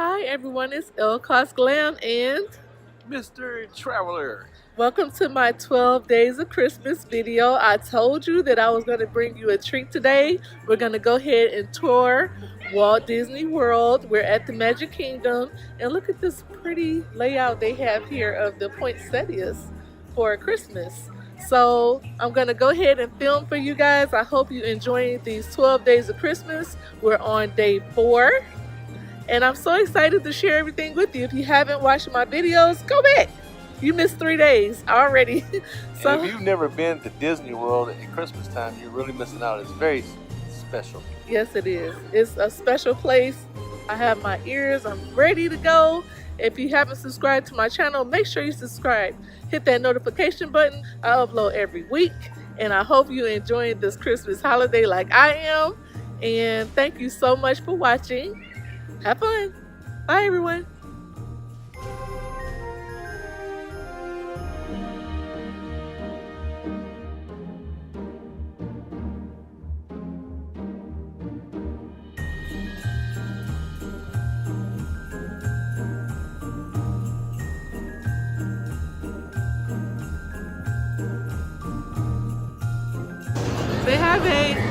Hi everyone, it's ELLE KOS, Glam, and Mr. Traveler. welcome to my 12 Days of Christmas video. I told you that I was going to bring you a treat today. We're going to go ahead and tour Walt Disney World. We're at the Magic Kingdom, and look at this pretty layout they have here of the poinsettias for Christmas. So I'm going to go ahead and film for you guys. I hope you enjoying these 12 days of Christmas. We're on day 4. And I'm so excited to share everything with you. If you haven't watched my videos, go back. You missed 3 days already. So and if you've never been to Disney World at Christmas time, you're really missing out. It's very special. Yes, it is. It's a special place. I have my ears. I'm ready to go. If you haven't subscribed to my channel, make sure you subscribe. Hit that notification button. I upload every week. And I hope you're enjoying this Christmas holiday like I am. And thank you so much for watching. Have fun. Bye, everyone. Say hi, babe.